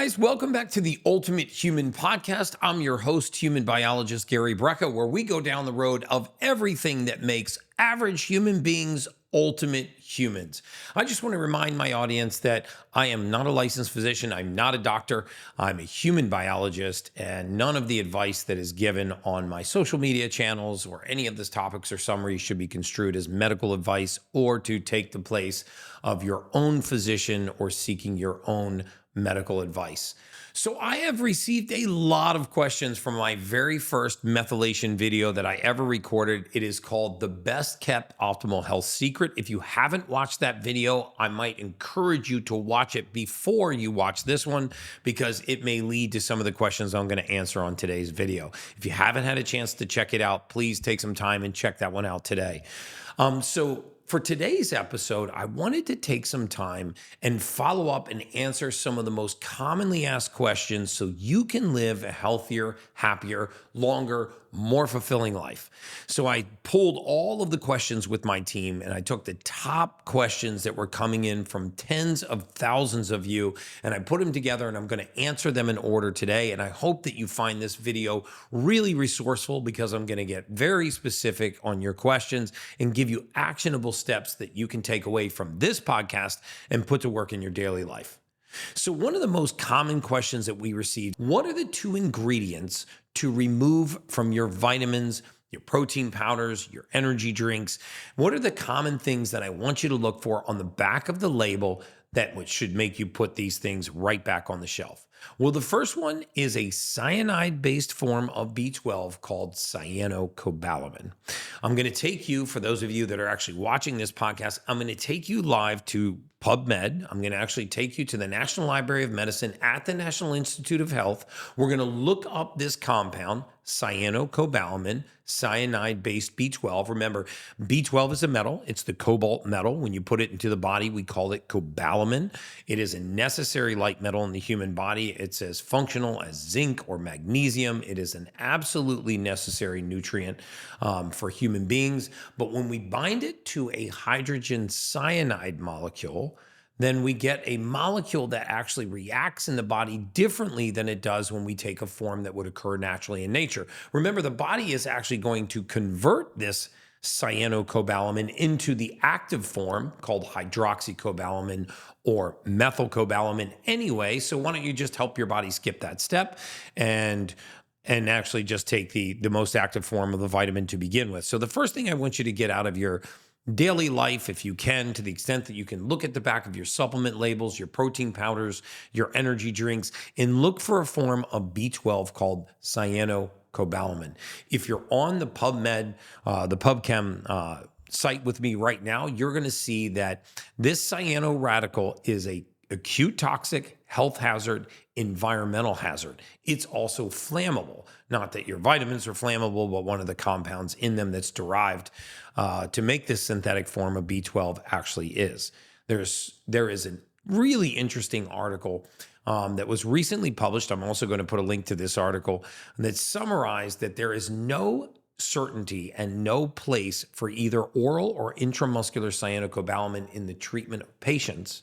guys, welcome back to the Ultimate Human Podcast. I'm your host, human biologist Gary Brecka, where we go down the road of everything that makes average human beings ultimate humans. I just want to remind my audience that I am not a licensed physician. I'm not a doctor. I'm a human biologist, and none of the advice that is given on my social media channels or any of these topics or summaries should be construed as medical advice or to take the place of your own physician or seeking your own medical advice. So I have received a lot of questions from my very first methylation video that I ever recorded. It is called The Best Kept Optimal Health Secret. If you haven't watched that video, I might encourage you to watch it before you watch this one because it may lead to some of the questions I'm going to answer on today's video. If you haven't had a chance to check it out, please take some time and check that one out today. For today's episode, I wanted to take some time and follow up and answer some of the most commonly asked questions so you can live a healthier, happier, longer, more fulfilling life. So I pulled all of the questions with my team and I took the top questions that were coming in from tens of thousands of you and I put them together and I'm going to answer them in order today. And I hope that you find this video really resourceful because I'm going to get very specific on your questions and give you actionable steps that you can take away from this podcast and put to work in your daily life. So one of the most common questions that we received, what are the two ingredients to remove from your vitamins, your protein powders, your energy drinks? What are the common things that I want you to look for on the back of the label that should make you put these things right back on the shelf? Well, the first one is a cyanide-based form of B12 called Cyanocobalamin. I'm going to take you, for those of you that are actually watching this podcast, I'm going to take you live to PubMed. I'm going to actually take you to the National Library of Medicine at the National Institute of Health. We're going to look up this compound, Cyanocobalamin, cyanide-based B12. Remember, B12 is a metal. It's the cobalt metal. When you put it into the body, we call it cobalamin. It is a necessary light metal in the human body. It's as functional as zinc or magnesium. It is an absolutely necessary nutrient for human beings. But when we bind it to a hydrogen cyanide molecule, then we get a molecule that actually reacts in the body differently than it does when we take a form that would occur naturally in nature. Remember, the body is actually going to convert this cyanocobalamin into the active form called hydroxocobalamin or methylcobalamin anyway. So why don't you just help your body skip that step and actually just take the most active form of the vitamin to begin with. So the first thing I want you to get out of your daily life, if you can, to the extent that you can, look at the back of your supplement labels, your protein powders, your energy drinks, and look for a form of B12 called cyanocobalamin. If you're on the PubMed, the PubChem site with me right now, you're going to see that this cyanoradical is a acute toxic, health hazard, environmental hazard. It's also flammable. Not that your vitamins are flammable, but one of the compounds in them that's derived to make this synthetic form of B12 actually is. There is a really interesting article that was recently published. I'm also going to put a link to this article that summarized that there is no certainty and no place for either oral or intramuscular cyanocobalamin in the treatment of patients,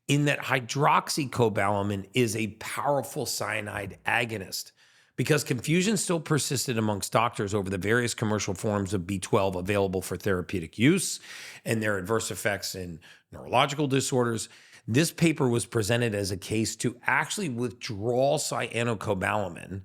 in that hydroxocobalamin is a powerful cyanide agonist, because confusion still persisted amongst doctors over the various commercial forms of B12 available for therapeutic use and their adverse effects in neurological disorders. This paper was presented as a case to actually withdraw cyanocobalamin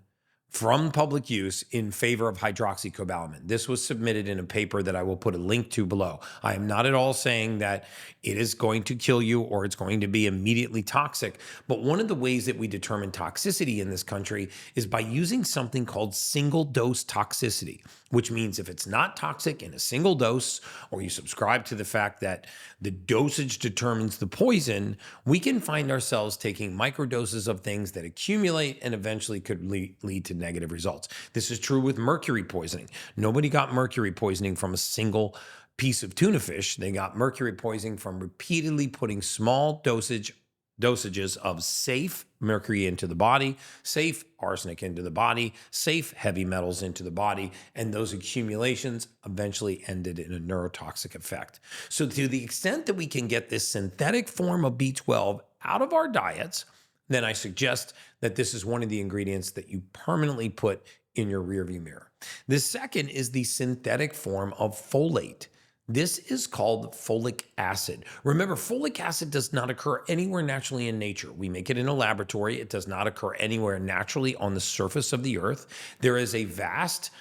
from public use in favor of hydroxocobalamin. This was submitted in a paper that I will put a link to below. I am not at all saying that it is going to kill you or it's going to be immediately toxic, but one of the ways that we determine toxicity in this country is by using something called single dose toxicity, which means if it's not toxic in a single dose, or you subscribe to the fact that the dosage determines the poison, we can find ourselves taking microdoses of things that accumulate and eventually could lead to negative results. This is true with mercury poisoning. Nobody got mercury poisoning from a single piece of tuna fish. They got mercury poisoning from repeatedly putting small dosages of safe mercury into the body, safe arsenic into the body, safe heavy metals into the body, and those accumulations eventually ended in a neurotoxic effect. So to the extent that we can get this synthetic form of B12 out of our diets, then I suggest that this is one of the ingredients that you permanently put in your rearview mirror. The second is the synthetic form of folate. This is called folic acid. Remember, folic acid does not occur anywhere naturally in nature. We make it in a laboratory. It does not occur anywhere naturally on the surface of the earth. There is a vast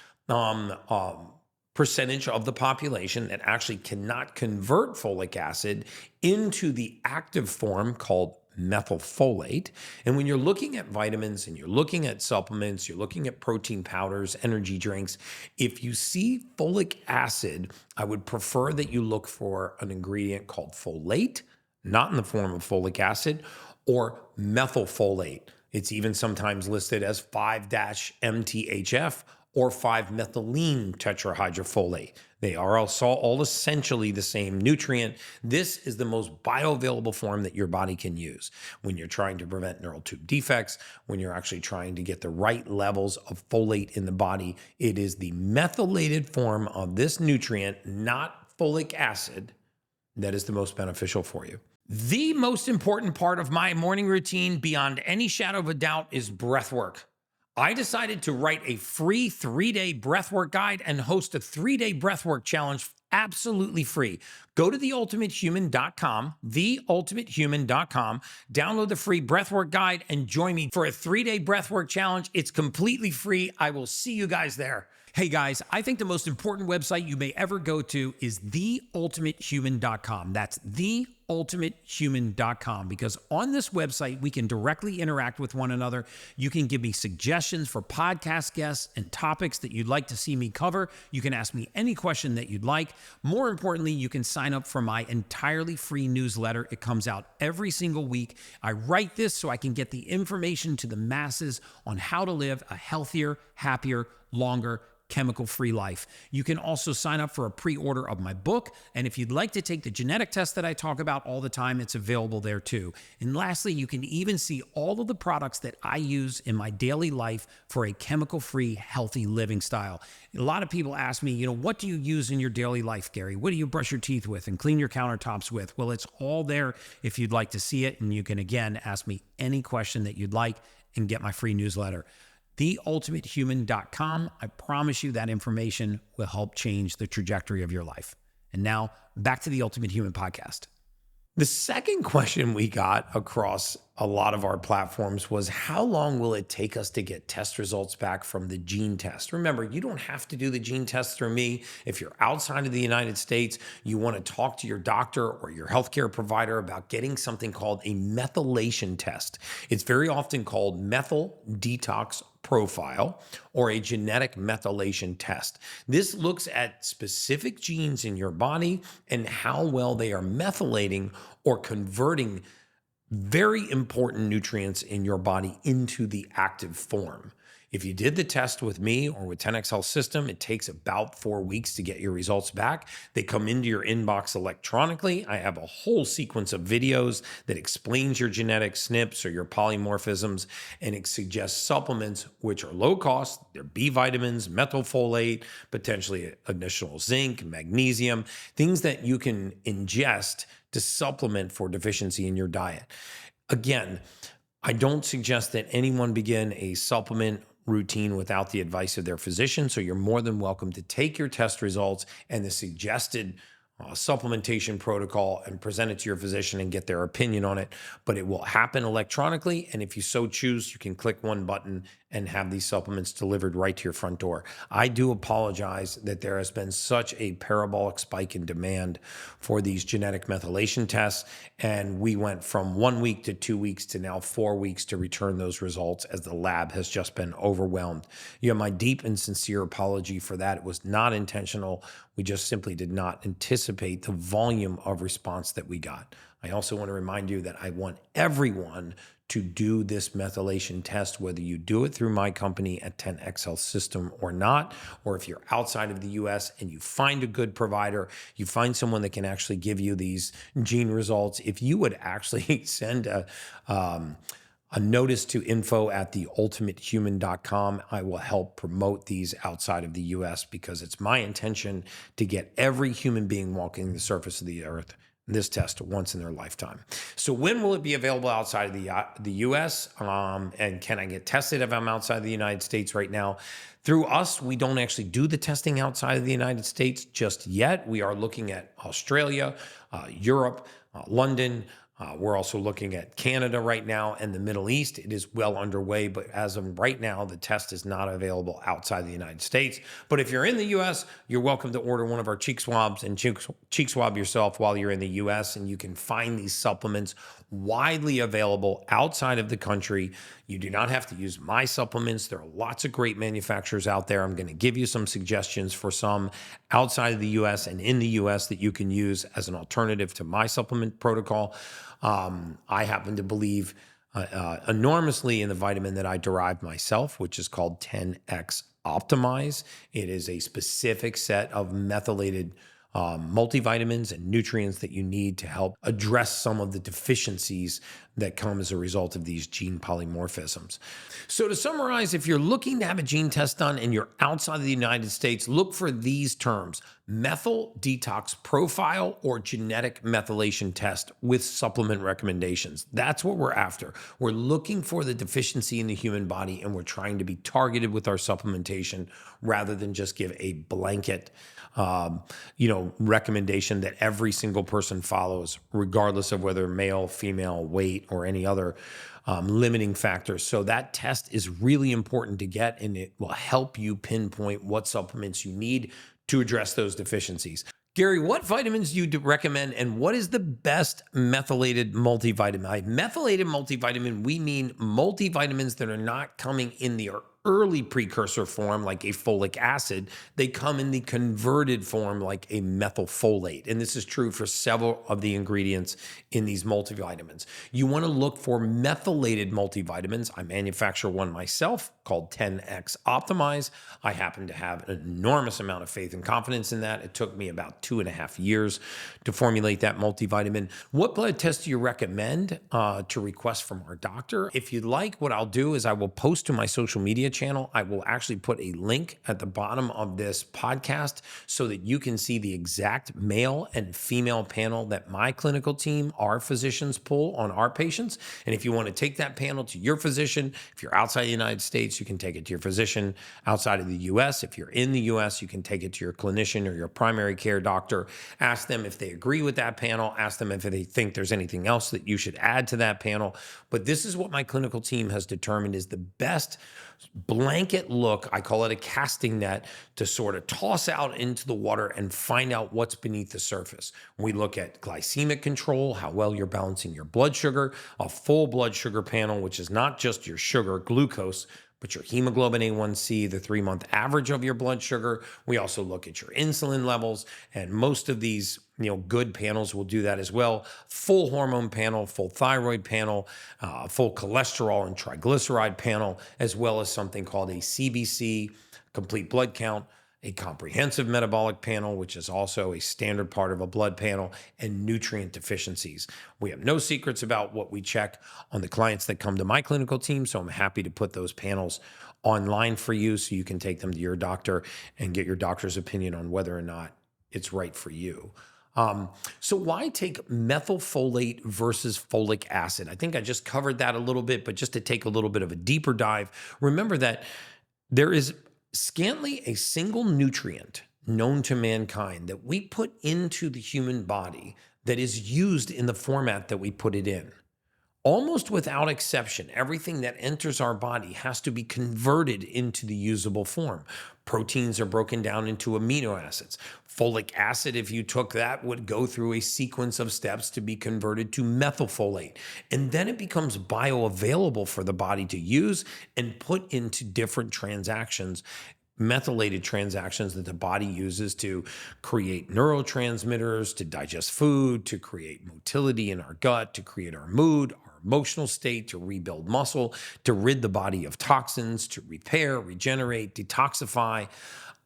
percentage of the population that actually cannot convert folic acid into the active form called methylfolate. And when you're looking at vitamins and you're looking at supplements, you're looking at protein powders, energy drinks, if you see folic acid, I would prefer that you look for an ingredient called folate, not in the form of folic acid, or methylfolate. It's even sometimes listed as 5-MTHF or 5-methylene tetrahydrofolate. They are also all essentially the same nutrient. This is the most bioavailable form that your body can use when you're trying to prevent neural tube defects, when you're actually trying to get the right levels of folate in the body. It is the methylated form of this nutrient, not folic acid, that is the most beneficial for you. The most important part of my morning routine, beyond any shadow of a doubt, is breathwork. I decided to write a free 3-day breathwork guide and host a 3-day breathwork challenge absolutely free. Go to theultimatehuman.com, theultimatehuman.com, download the free breathwork guide and join me for a 3-day breathwork challenge. It's completely free. I will see you guys there. Hey guys, I think the most important website you may ever go to is theultimatehuman.com. That's theultimatehuman.com, because on this website, we can directly interact with one another. You can give me suggestions for podcast guests and topics that you'd like to see me cover. You can ask me any question that you'd like. More importantly, you can sign up for my entirely free newsletter. It comes out every single week. I write this so I can get the information to the masses on how to live a healthier, happier, longer, chemical-free life. You can also sign up for a pre-order of my book. And if you'd like to take the genetic test that I talk about all the time, it's available there too. And lastly, you can even see all of the products that I use in my daily life for a chemical-free, healthy living style. A lot of people ask me, what do you use in your daily life, Gary? What do you brush your teeth with and clean your countertops with? Well, it's all there if you'd like to see it. And you can, again, ask me any question that you'd like and get my free newsletter. theultimatehuman.com. I promise you that information will help change the trajectory of your life. And now back to the Ultimate Human podcast. The second question we got across a lot of our platforms was, how long will it take us to get test results back from the gene test? Remember, you don't have to do the gene test through me. If you're outside of the United States, you want to talk to your doctor or your healthcare provider about getting something called a methylation test. It's very often called methyl detox profile or a genetic methylation test. This looks at specific genes in your body and how well they are methylating or converting very important nutrients in your body into the active form. If you did the test with me or with 10X Health System, it takes about 4 weeks to get your results back. They come into your inbox electronically. I have a whole sequence of videos that explains your genetic SNPs or your polymorphisms, and it suggests supplements which are low cost. They're B vitamins, methylfolate, potentially additional zinc, magnesium, things that you can ingest to supplement for deficiency in your diet. Again, I don't suggest that anyone begin a supplement routine without the advice of their physician. So you're more than welcome to take your test results and the suggested supplementation protocol and present it to your physician and get their opinion on it. But it will happen electronically. And if you so choose, you can click one button and have these supplements delivered right to your front door. I do apologize that there has been such a parabolic spike in demand for these genetic methylation tests. And we went from 1 week to 2 weeks to now 4 weeks to return those results, as the lab has just been overwhelmed. You have my deep and sincere apology for that. It was not intentional. We just simply did not anticipate the volume of response that we got. I also want to remind you that I want everyone to do this methylation test, whether you do it through my company at 10X Health System or not, or if you're outside of the US and you find a good provider, you find someone that can actually give you these gene results. If you would actually send a notice to info@theultimatehuman.com. I will help promote these outside of the US, because it's my intention to get every human being walking the surface of the earth this test once in their lifetime. So when will it be available outside of the US? And can I get tested if I'm outside the United States right now? Through us, we don't actually do the testing outside of the United States just yet. We are looking at Australia, Europe, London. We're also looking at Canada right now and the Middle East. It is well underway, but as of right now, the test is not available outside the United States. But if you're in the US, you're welcome to order one of our cheek swabs and cheek swab yourself while you're in the US, and you can find these supplements widely available outside of the country. You do not have to use my supplements. There are lots of great manufacturers out there. I'm going to give you some suggestions for some outside of the US and in the US that you can use as an alternative to my supplement protocol. I happen to believe enormously in the vitamin that I derived myself, which is called 10X Optimize. It is a specific set of methylated multivitamins and nutrients that you need to help address some of the deficiencies that come as a result of these gene polymorphisms. So to summarize, if you're looking to have a gene test done and you're outside of the United States, look for these terms: methyl detox profile or genetic methylation test with supplement recommendations. That's what we're after. We're looking for the deficiency in the human body, and we're trying to be targeted with our supplementation rather than just give a blanket recommendation that every single person follows, regardless of whether male, female, weight, or any other limiting factors. So that test is really important to get, and it will help you pinpoint what supplements you need to address those deficiencies. Gary, what vitamins do you recommend, and what is the best methylated multivitamin? By methylated multivitamin, we mean multivitamins that are not coming in the early precursor form like a folic acid. They come in the converted form like a methylfolate. And this is true for several of the ingredients in these multivitamins. You want to look for methylated multivitamins. I manufacture one myself called 10X Optimize. I happen to have an enormous amount of faith and confidence in that. It took me about 2.5 years to formulate that multivitamin. What blood test do you recommend to request from our doctor? If you'd like, what I'll do is I will post to my social media channel. I will actually put a link at the bottom of this podcast so that you can see the exact male and female panel that my clinical team, our physicians, pull on our patients. And if you want to take that panel to your physician, if you're outside the United States, you can take it to your physician outside of the US. If you're in the US, you can take it to your clinician or your primary care doctor. Ask them if they agree with that panel. Ask them if they think there's anything else that you should add to that panel. But this is what my clinical team has determined is the best blanket look. I call it a casting net to sort of toss out into the water and find out what's beneath the surface. We look at glycemic control, how well you're balancing your blood sugar, a full blood sugar panel, which is not just your sugar, glucose, but your hemoglobin A1C, the 3-month average of your blood sugar. We also look at your insulin levels, and most of these good panels will do that as well. Full hormone panel, full thyroid panel, full cholesterol and triglyceride panel, as well as something called a CBC, complete blood count, a comprehensive metabolic panel, which is also a standard part of a blood panel, and nutrient deficiencies. We have no secrets about what we check on the clients that come to my clinical team, so I'm happy to put those panels online for you so you can take them to your doctor and get your doctor's opinion on whether or not it's right for you. So why take methylfolate versus folic acid? I think I just covered that a little bit, but just to take a little bit of a deeper dive, remember that there is scantly a single nutrient known to mankind that we put into the human body that is used in the format that we put it in. Almost without exception, everything that enters our body has to be converted into the usable form. Proteins are broken down into amino acids. Folic acid, if you took that, would go through a sequence of steps to be converted to methylfolate. And then it becomes bioavailable for the body to use and put into different transactions, methylated transactions that the body uses to create neurotransmitters, to digest food, to create motility in our gut, to create our mood, our emotional state, to rebuild muscle, to rid the body of toxins, to repair, regenerate, detoxify.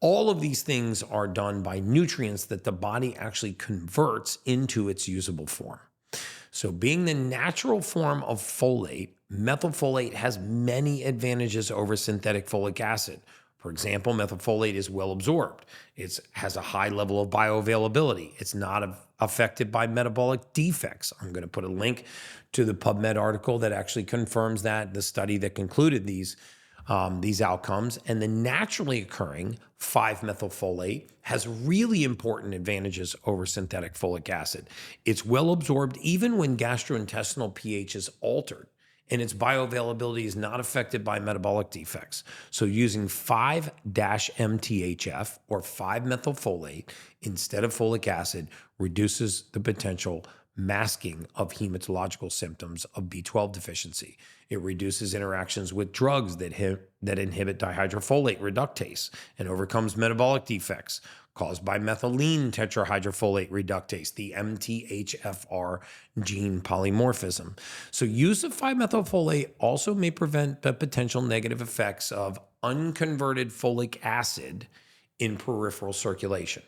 All of these things are done by nutrients that the body actually converts into its usable form. So being the natural form of folate, methylfolate has many advantages over synthetic folic acid. For example, methylfolate is well absorbed. It has a high level of bioavailability. It's not affected by metabolic defects. I'm going to put a link to the PubMed article that actually confirms that, the study that concluded these outcomes. And the naturally occurring 5-methylfolate has really important advantages over synthetic folic acid. It's well absorbed even when gastrointestinal pH is altered, and its bioavailability is not affected by metabolic defects. So using 5-MTHF or 5-methylfolate instead of folic acid reduces the potential masking of hematological symptoms of B12 deficiency. It reduces interactions with drugs that inhibit dihydrofolate reductase and overcomes metabolic defects caused by methylene tetrahydrofolate reductase, the MTHFR gene polymorphism. So use of 5-methylfolate also may prevent the potential negative effects of unconverted folic acid in peripheral circulation.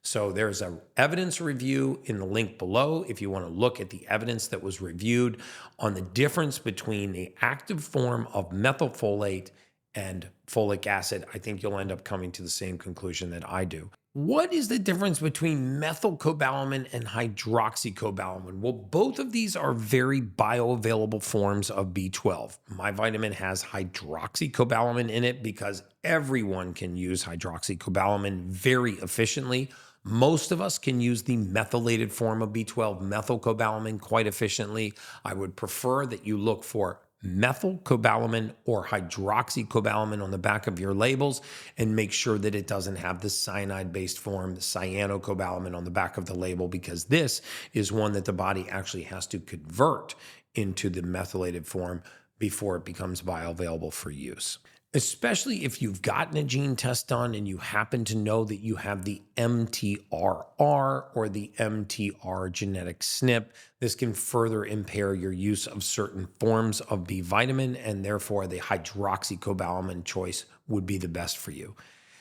So there's an evidence review in the link below if you want to look at the evidence that was reviewed on the difference between the active form of methylfolate and folic acid. I think you'll end up coming to the same conclusion that I do. What is the difference between methylcobalamin and hydroxocobalamin? Well, both of these are very bioavailable forms of B12. My vitamin has hydroxocobalamin in it because everyone can use hydroxocobalamin very efficiently. Most of us can use the methylated form of B12, methylcobalamin, quite efficiently. I would prefer that you look for methylcobalamin or hydroxocobalamin on the back of your labels and make sure that it doesn't have the cyanide-based form, the cyanocobalamin on the back of the label, because this is one that the body actually has to convert into the methylated form before it becomes bioavailable for use. Especially if you've gotten a gene test done and you happen to know that you have the MTRR or the MTR genetic SNP, this can further impair your use of certain forms of B vitamin, and therefore the hydroxocobalamin choice would be the best for you.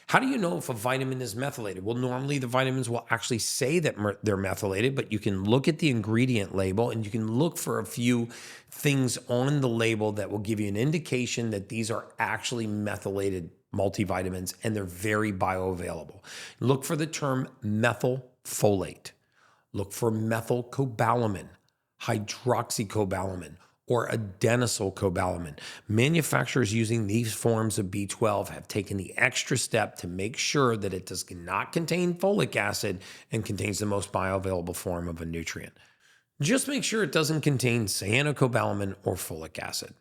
How do you know if a vitamin is methylated? Well, normally the vitamins will actually say that they're methylated, but you can look at the ingredient label and you can look for a few things on the label that will give you an indication that these are actually methylated multivitamins and they're very bioavailable. Look for the term methylfolate. Look for methylcobalamin, hydroxocobalamin, or adenosylcobalamin. Manufacturers using these forms of B12 have taken the extra step to make sure that it does not contain folic acid and contains the most bioavailable form of a nutrient. Just make sure it doesn't contain cyanocobalamin or folic acid.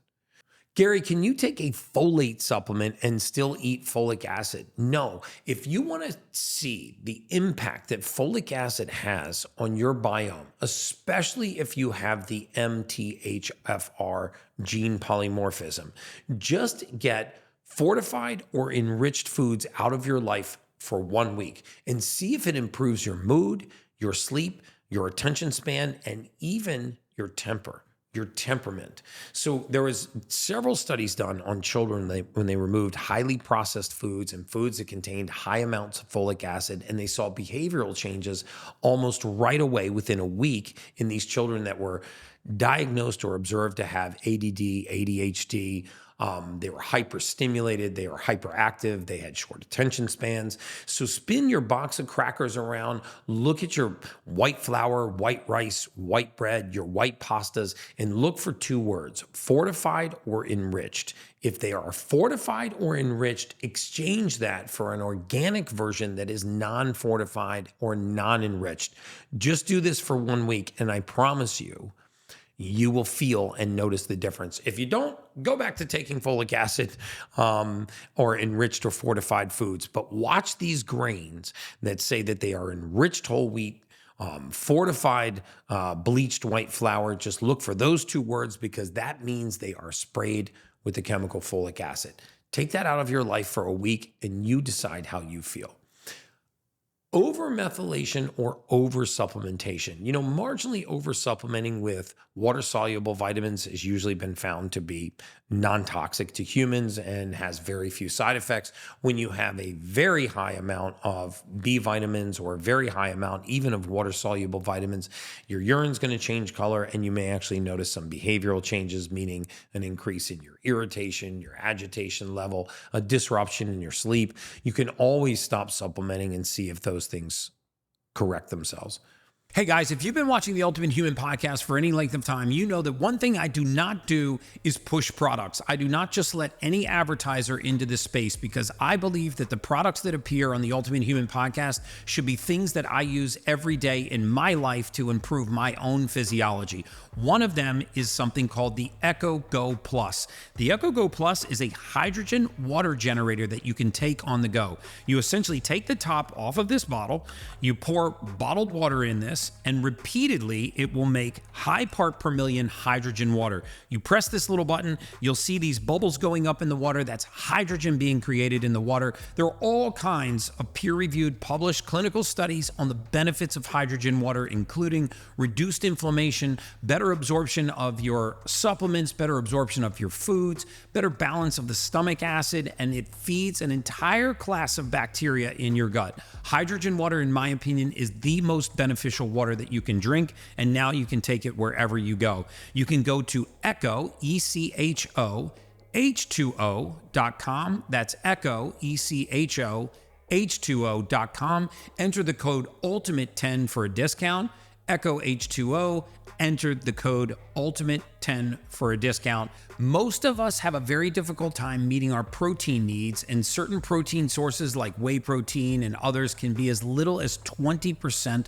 Gary, can you take a folate supplement and still eat folic acid? No. If you want to see the impact that folic acid has on your biome, especially if you have the MTHFR gene polymorphism, just get fortified or enriched foods out of your life for 1 week and see if it improves your mood, your sleep, your attention span, and even your temperament. So there was several studies done on children when they removed highly processed foods and foods that contained high amounts of folic acid, and they saw behavioral changes almost right away within a week in these children that were diagnosed or observed to have ADD, ADHD. They were hyperstimulated, they were hyperactive, they had short attention spans. So spin your box of crackers around, look at your white flour, white rice, white bread, your white pastas, and look for 2 words, fortified or enriched. If they are fortified or enriched, exchange that for an organic version that is non-fortified or non-enriched. Just do this for 1 week, and I promise you, you will feel and notice the difference. If you don't, go back to taking folic acid or enriched or fortified foods. But watch these grains that say that they are enriched whole wheat, fortified bleached white flour. Just look for those 2 words because that means they are sprayed with the chemical folic acid. Take that out of your life for a week and you decide how you feel. Over-methylation or over-supplementation. Marginally over-supplementing with water-soluble vitamins has usually been found to be non-toxic to humans and has very few side effects. When you have a very high amount of B vitamins or a very high amount even of water-soluble vitamins, your urine's going to change color and you may actually notice some behavioral changes, meaning an increase in your irritation, your agitation level, a disruption in your sleep. You can always stop supplementing and see if those things correct themselves. Hey guys, if you've been watching the Ultimate Human podcast for any length of time, you know that one thing I do not do is push products. I do not just let any advertiser into this space because I believe that the products that appear on the Ultimate Human podcast should be things that I use every day in my life to improve my own physiology. One of them is something called the Echo Go Plus. The Echo Go Plus is a hydrogen water generator that you can take on the go. You essentially take the top off of this bottle, you pour bottled water in this, and repeatedly it will make high part per million hydrogen water. You press this little button, you'll see these bubbles going up in the water. That's hydrogen being created in the water. There are all kinds of peer-reviewed, published clinical studies on the benefits of hydrogen water, including reduced inflammation, better absorption of your supplements, better absorption of your foods, better balance of the stomach acid, and it feeds an entire class of bacteria in your gut. Hydrogen water, in my opinion, is the most beneficial water that you can drink, and now you can take it wherever you go. You can go to Echo, E-C-H-O, H2O.com. That's Echo, E-C-H-O, H2O.com. Enter the code ULTIMATE10 for a discount. Echo H2O, enter the code ULTIMATE10 for a discount. Most of us have a very difficult time meeting our protein needs, and certain protein sources like whey protein and others can be as little as 20%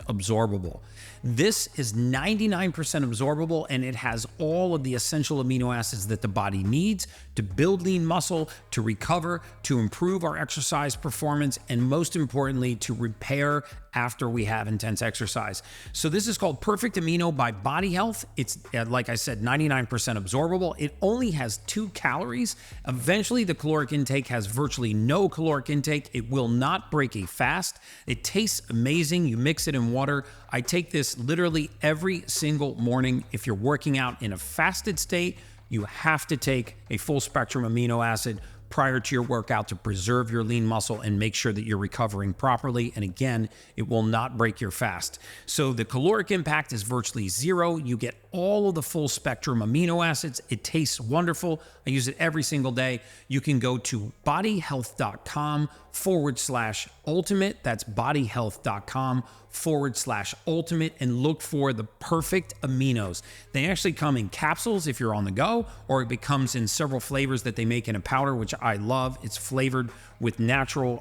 absorbable. This is 99% absorbable, and it has all of the essential amino acids that the body needs to build lean muscle, to recover, to improve our exercise performance, and most importantly, to repair after we have intense exercise. So this is called Perfect Amino by Body Health. It's, like I said, 99% absorbable. It only has 2 calories. Eventually, the caloric intake has virtually no caloric intake. It will not break a fast. It tastes amazing. You mix it in water. I take this literally every single morning. If you're working out in a fasted state, you have to take a full spectrum amino acid prior to your workout to preserve your lean muscle and make sure that you're recovering properly. And again, it will not break your fast. So the caloric impact is virtually zero. You get all of the full spectrum amino acids. It tastes wonderful. I use it every single day. You can go to bodyhealth.com/ultimate. That's bodyhealth.com/ultimate and look for the perfect aminos. They actually come in capsules if you're on the go, or it comes in several flavors that they make in a powder, which I love. It's flavored with natural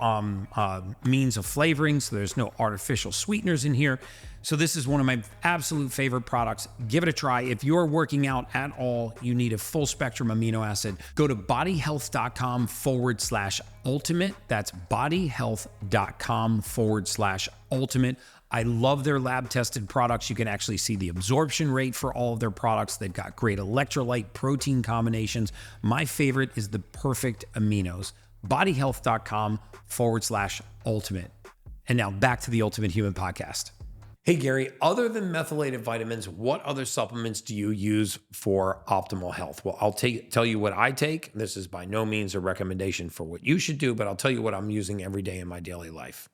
means of flavoring, so there's no artificial sweeteners in here. So this is one of my absolute favorite products. Give it a try. If you're working out at all, you need a full spectrum amino acid. Go to bodyhealth.com/ultimate. That's bodyhealth.com/ultimate. I love their lab tested products. You can actually see the absorption rate for all of their products. They've got great electrolyte protein combinations. My favorite is the perfect aminos. bodyhealth.com/ultimate. And now back to the Ultimate Human podcast. Hey, Gary, other than methylated vitamins, what other supplements do you use for optimal health? Well, I'll tell you what I take. This is by no means a recommendation for what you should do, but I'll tell you what I'm using every day in my daily life.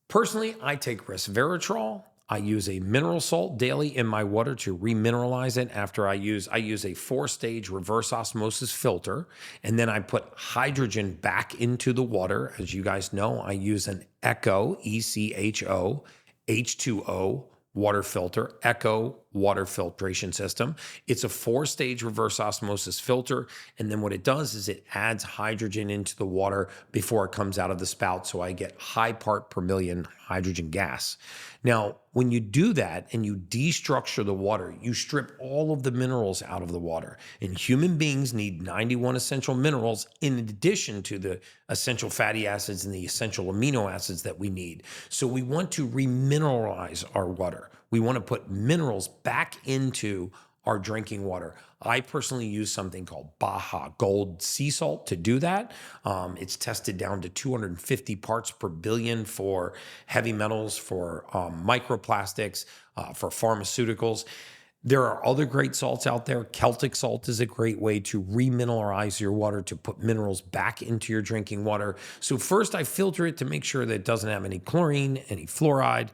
Personally, I take resveratrol. I use a mineral salt daily in my water to remineralize it after I use a 4-stage reverse osmosis filter, and then I put hydrogen back into the water. As you guys know, I use an Echo, E-C-H-O, H2O water filter, Echo water filtration system. It's a 4-stage reverse osmosis filter. And then what it does is it adds hydrogen into the water before it comes out of the spout. So I get high part per million hydrogen gas. Now, when you do that and you destructure the water, you strip all of the minerals out of the water. And human beings need 91 essential minerals in addition to the essential fatty acids and the essential amino acids that we need. So we want to remineralize our water. We want to put minerals back into our drinking water. I personally use something called Baja Gold sea salt to do that. It's tested down to 250 parts per billion for heavy metals, for microplastics, for pharmaceuticals. There are other great salts out there. Celtic salt is a great way to remineralize your water, to put minerals back into your drinking water. So first I filter it to make sure that it doesn't have any chlorine, any fluoride,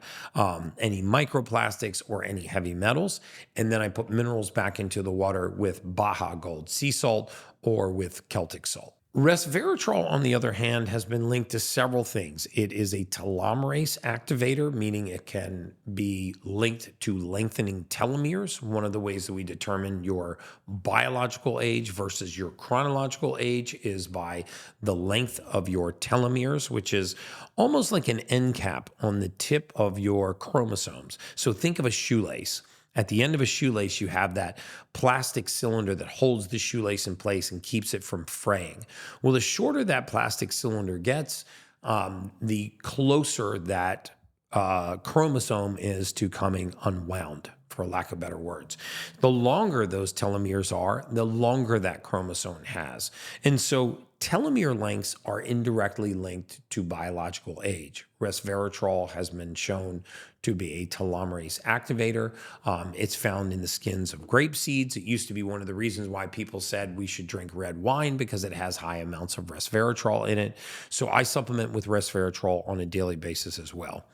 any microplastics, or any heavy metals. And then I put minerals back into the water with Baja Gold sea salt or with Celtic salt. Resveratrol, on the other hand, has been linked to several things. It is a telomerase activator, meaning it can be linked to lengthening telomeres. One of the ways that we determine your biological age versus your chronological age is by the length of your telomeres, which is almost like an end cap on the tip of your chromosomes. So think of a shoelace. At the end of a shoelace, you have that plastic cylinder that holds the shoelace in place and keeps it from fraying. Well, the shorter that plastic cylinder gets, the closer that chromosome is to coming unwound, for lack of better words. The longer those telomeres are, the longer that chromosome has. And so telomere lengths are indirectly linked to biological age. Resveratrol has been shown to be a telomerase activator. It's found in the skins of grape seeds. It used to be one of the reasons why people said we should drink red wine because it has high amounts of resveratrol in it. So I supplement with resveratrol on a daily basis as well.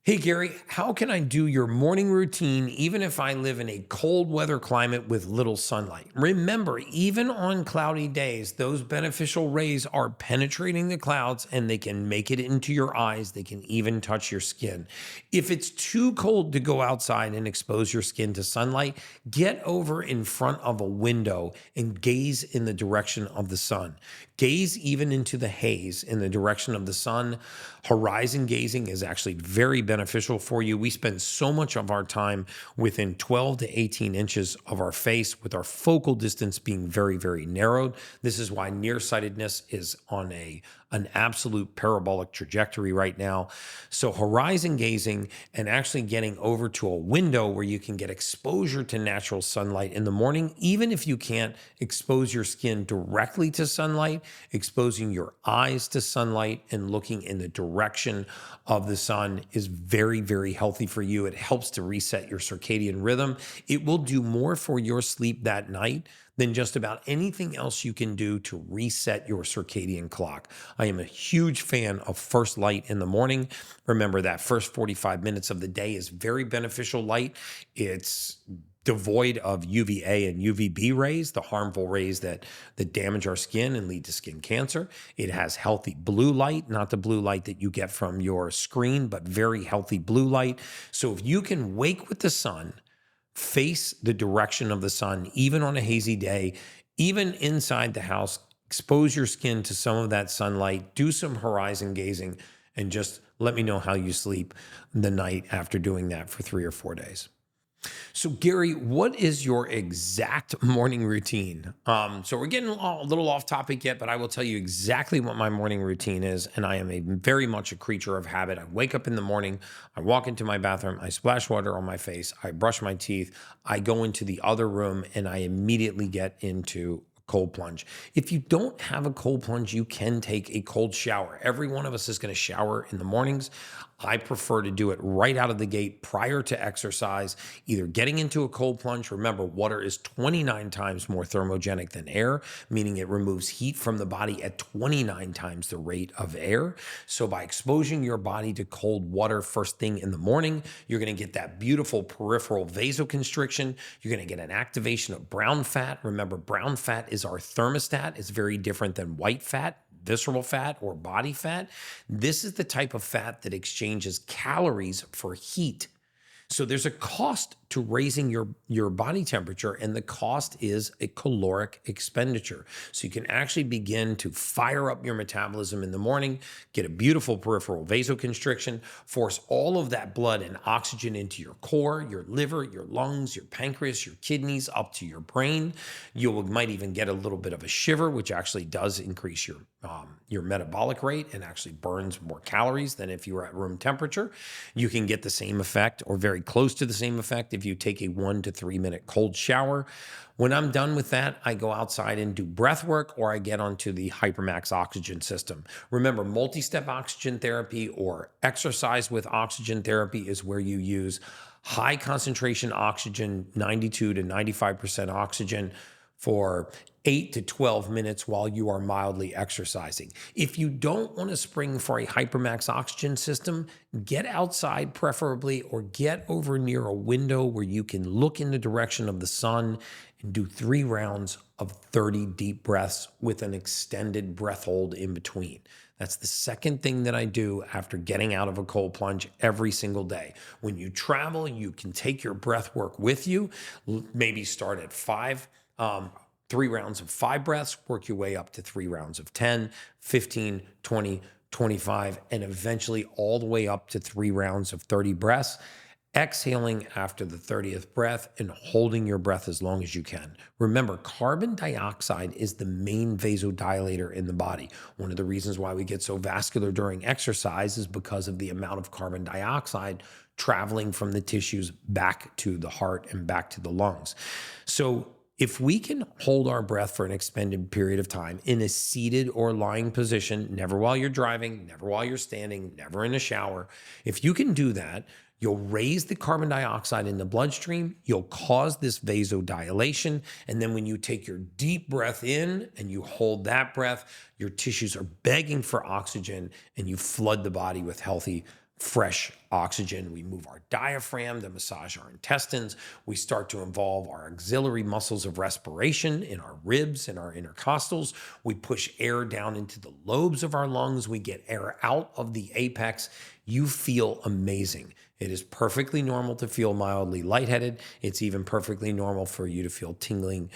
Hey, Gary, how can I do your morning routine even if I live in a cold weather climate with little sunlight? Remember, even on cloudy days, those beneficial rays are penetrating the clouds and they can make it into your eyes. They can even touch your skin. If it's too cold to go outside and expose your skin to sunlight, get over in front of a window and gaze in the direction of the sun. Gaze even into the haze in the direction of the sun. Horizon gazing is actually very beneficial for you. We spend so much of our time within 12 to 18 inches of our face, with our focal distance being very, very narrowed. This is why nearsightedness is on an absolute parabolic trajectory right now. So horizon gazing and actually getting over to a window where you can get exposure to natural sunlight in the morning, even if you can't expose your skin directly to sunlight, exposing your eyes to sunlight and looking in the direction of the sun is very, very healthy for you. It helps to reset your circadian rhythm. It will do more for your sleep that night than just about anything else you can do to reset your circadian clock. I am a huge fan of first light in the morning. Remember, that first 45 minutes of the day is very beneficial light. It's devoid of UVA and UVB rays, the harmful rays that damage our skin and lead to skin cancer. It has healthy blue light, not the blue light that you get from your screen, but very healthy blue light. So if you can wake with the sun, face the direction of the sun, even on a hazy day, even inside the house, expose your skin to some of that sunlight, do some horizon gazing, and just let me know how you sleep the night after doing that for 3 or 4 days. So, Gary, what is your exact morning routine? So we're getting a little off topic yet, but I will tell you exactly what my morning routine is. And I am very much a creature of habit. I wake up in the morning, I walk into my bathroom, I splash water on my face, I brush my teeth, I go into the other room, and I immediately get into cold plunge. If you don't have a cold plunge, you can take a cold shower. Every one of us is going to shower in the mornings. I prefer to do it right out of the gate prior to exercise, either getting into a cold plunge. Remember, water is 29 times more thermogenic than air, meaning it removes heat from the body at 29 times the rate of air. So by exposing your body to cold water first thing in the morning, you're going to get that beautiful peripheral vasoconstriction. You're going to get an activation of brown fat. Remember, brown fat is our thermostat. It's very different than white fat, visceral fat, or body fat. This is the type of fat that exchanges calories for heat. So there's a cost to raising your body temperature, and the cost is a caloric expenditure. So you can actually begin to fire up your metabolism in the morning, get a beautiful peripheral vasoconstriction, force all of that blood and oxygen into your core, your liver, your lungs, your pancreas, your kidneys, up to your brain. You might even get a little bit of a shiver, which actually does increase your your metabolic rate and actually burns more calories than if you were at room temperature. You can get the same effect or very close to the same effect if you take a 1 to 3 minute cold shower. When I'm done with that, I go outside and do breath work, or I get onto the Hypermax oxygen system. Remember, multi-step oxygen therapy or exercise with oxygen therapy is where you use high concentration oxygen, 92 to 95% oxygen, for 8 to 12 minutes while you are mildly exercising. If you don't want to spring for a Hypermax oxygen system, get outside preferably, or get over near a window where you can look in the direction of the sun and do 3 rounds of 30 deep breaths with an extended breath hold in between. That's the second thing that I do after getting out of a cold plunge every single day. When you travel, you can take your breath work with you. Maybe start at 3 rounds of 5 breaths, work your way up to 3 rounds of 10, 15, 20, 25, and eventually all the way up to 3 rounds of 30 breaths. Exhaling after the 30th breath and holding your breath as long as you can. Remember, carbon dioxide is the main vasodilator in the body. One of the reasons why we get so vascular during exercise is because of the amount of carbon dioxide traveling from the tissues back to the heart and back to the lungs. So if we can hold our breath for an extended period of time in a seated or lying position, never while you're driving, never while you're standing, never in a shower, if you can do that, you'll raise the carbon dioxide in the bloodstream, you'll cause this vasodilation, and then when you take your deep breath in and you hold that breath, your tissues are begging for oxygen and you flood the body with healthy, fresh oxygen. We move our diaphragm to massage our intestines. We start to involve our auxiliary muscles of respiration in our ribs and our intercostals. We push air down into the lobes of our lungs. We get air out of the apex. You feel amazing. It is perfectly normal to feel mildly lightheaded. It's even perfectly normal for you to feel tingling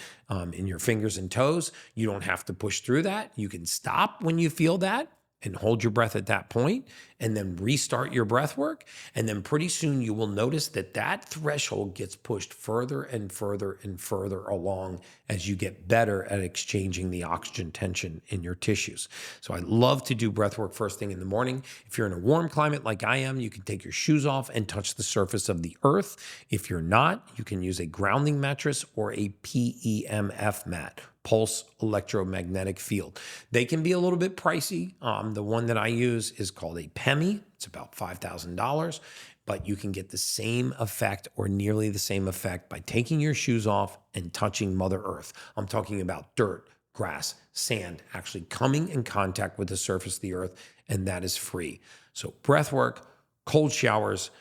in your fingers and toes. You don't have to push through that. You can stop when you feel that and hold your breath at that point, and then restart your breath work. And then pretty soon you will notice that that threshold gets pushed further and further and further along as you get better at exchanging the oxygen tension in your tissues. So I love to do breath work first thing in the morning. If you're in a warm climate like I am, you can take your shoes off and touch the surface of the earth. If you're not, you can use a grounding mattress or a PEMF mat, pulse electromagnetic field. They can be a little bit pricey. The one that I use is called a PEMI. It's about $5,000, but you can get the same effect or nearly the same effect by taking your shoes off and touching Mother Earth. I'm talking about dirt, grass, sand, actually coming in contact with the surface of the earth, and that is free. So breath work, cold showers,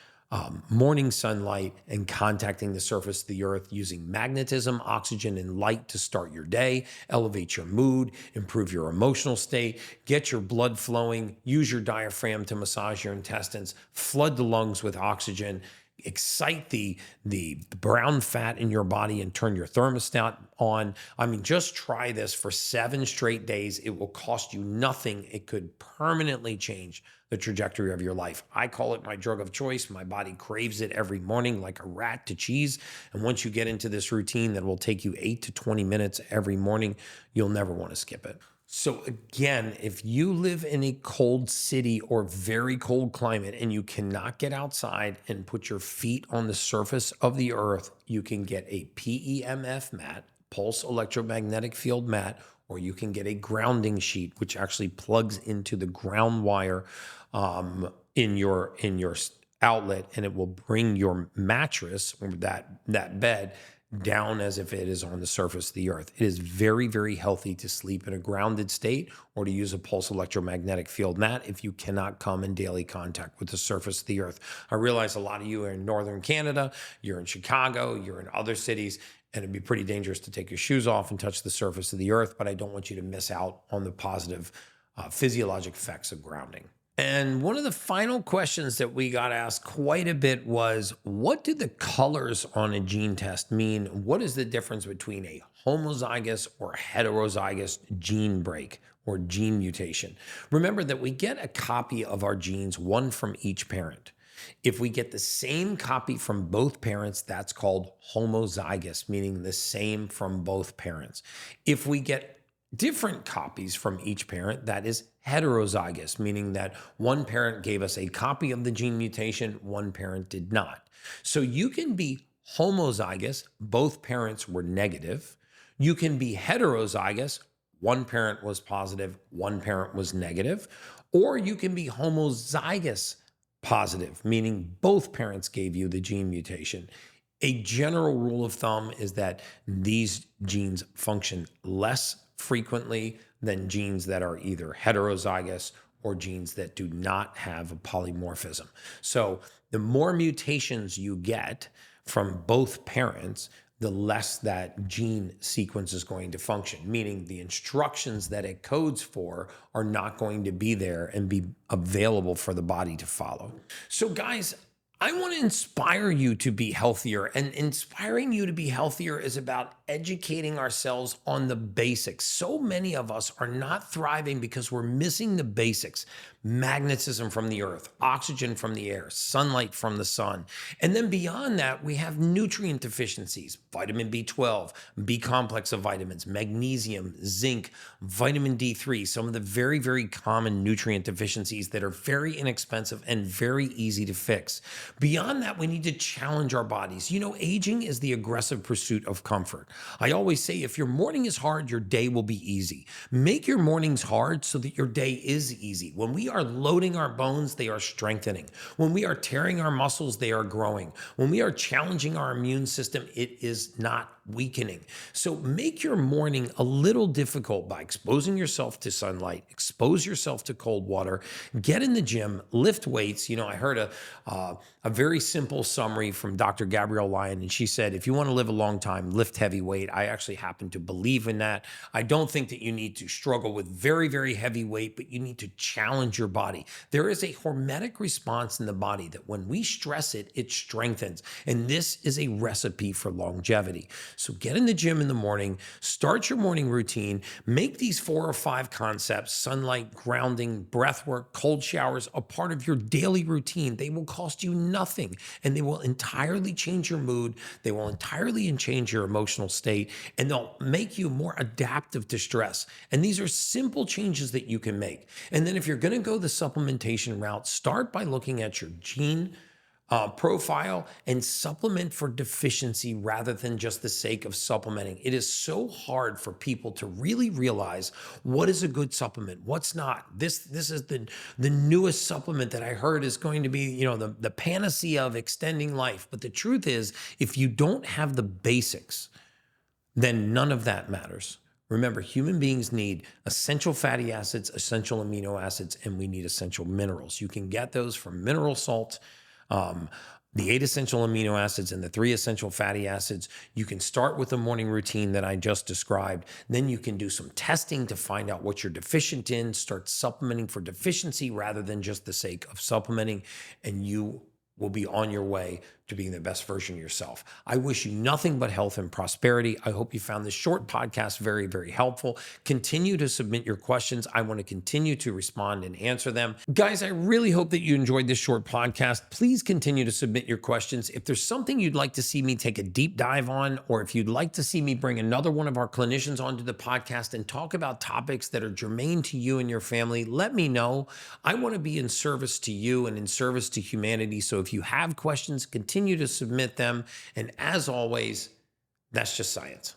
morning sunlight, and contacting the surface of the earth using magnetism, oxygen, and light to start your day, elevate your mood, improve your emotional state, get your blood flowing, use your diaphragm to massage your intestines, flood the lungs with oxygen, excite the brown fat in your body and turn your thermostat on. I mean, just try this for 7 straight days. It will cost you nothing. It could permanently change the trajectory of your life. I call it my drug of choice. My body craves it every morning like a rat to cheese. And once you get into this routine that will take you 8 to 20 minutes every morning, you'll never want to skip it. So again, if you live in a cold city or very cold climate and you cannot get outside and put your feet on the surface of the earth, you can get a PEMF mat, pulse electromagnetic field mat, or you can get a grounding sheet, which actually plugs into the ground wire in your outlet, and it will bring your mattress or that bed down as if it is on the surface of the earth. It is very, very healthy to sleep in a grounded state or to use a pulse electromagnetic field mat if you cannot come in daily contact with the surface of the earth. I realize a lot of you are in northern Canada, you're in Chicago, you're in other cities, and it'd be pretty dangerous to take your shoes off and touch the surface of the earth, but I don't want you to miss out on the positive physiologic effects of grounding. And one of the final questions that we got asked quite a bit was, what do the colors on a gene test mean? What is the difference between a homozygous or heterozygous gene break or gene mutation? Remember that we get a copy of our genes, one from each parent. If we get the same copy from both parents, that's called homozygous, meaning the same from both parents. If we get different copies from each parent that is heterozygous, meaning that one parent gave us a copy of the gene mutation, one parent did not. So you can be homozygous, both parents were negative. You can be heterozygous, one parent was positive, one parent was negative. Or you can be homozygous positive, meaning both parents gave you the gene mutation. A general rule of thumb is that these genes function less frequently than genes that are either heterozygous or genes that do not have a polymorphism. So the more mutations you get from both parents, the less that gene sequence is going to function, meaning the instructions that it codes for are not going to be there and be available for the body to follow. So guys, I want to inspire you to be healthier, and inspiring you to be healthier is about educating ourselves on the basics. So many of us are not thriving because we're missing the basics. Magnetism from the earth, oxygen from the air, sunlight from the sun. And then beyond that, we have nutrient deficiencies, vitamin B12, B complex of vitamins, magnesium, zinc, vitamin D3, some of the very, very common nutrient deficiencies that are very inexpensive and very easy to fix. Beyond that, we need to challenge our bodies. You know, aging is the aggressive pursuit of comfort. I always say, if your morning is hard, your day will be easy. Make your mornings hard so that your day is easy. When we are loading our bones, they are strengthening. When we are tearing our muscles, they are growing. When we are challenging our immune system, it is not weakening. So make your morning a little difficult by exposing yourself to sunlight, expose yourself to cold water, get in the gym, lift weights. You know, I heard a very simple summary from Dr. Gabrielle Lyon, and she said, if you want to live a long time, lift heavy weight. I actually happen to believe in that. I don't think that you need to struggle with very, very heavy weight, but you need to challenge your body. There is a hormetic response in the body that when we stress it, it strengthens. And this is a recipe for longevity. So get in the gym in the morning, start your morning routine, make these 4 or 5 concepts, sunlight, grounding, breath work, cold showers, a part of your daily routine. They will cost you nothing, and they will entirely change your mood. They will entirely change your emotional state, and they'll make you more adaptive to stress. And these are simple changes that you can make. And then if you're going to go the supplementation route, start by looking at your gene profile and supplement for deficiency rather than just the sake of supplementing. It is so hard for people to really realize what is a good supplement, what's not. This is the newest supplement that I heard is going to be, you know, the panacea of extending life. But the truth is, if you don't have the basics, then none of that matters. Remember, human beings need essential fatty acids, essential amino acids, and we need essential minerals. You can get those from mineral salt, the 8 essential amino acids and the 3 essential fatty acids. You can start with the morning routine that I just described. Then you can do some testing to find out what you're deficient in, start supplementing for deficiency rather than just the sake of supplementing, and you will be on your way to being the best version of yourself. I wish you nothing but health and prosperity. I hope you found this short podcast very, very helpful. Continue to submit your questions. I want to continue to respond and answer them. Guys, I really hope that you enjoyed this short podcast. Please continue to submit your questions. If there's something you'd like to see me take a deep dive on, or if you'd like to see me bring another one of our clinicians onto the podcast and talk about topics that are germane to you and your family, let me know. I want to be in service to you and in service to humanity. So if you have questions, continue to submit them. And as always, that's just science.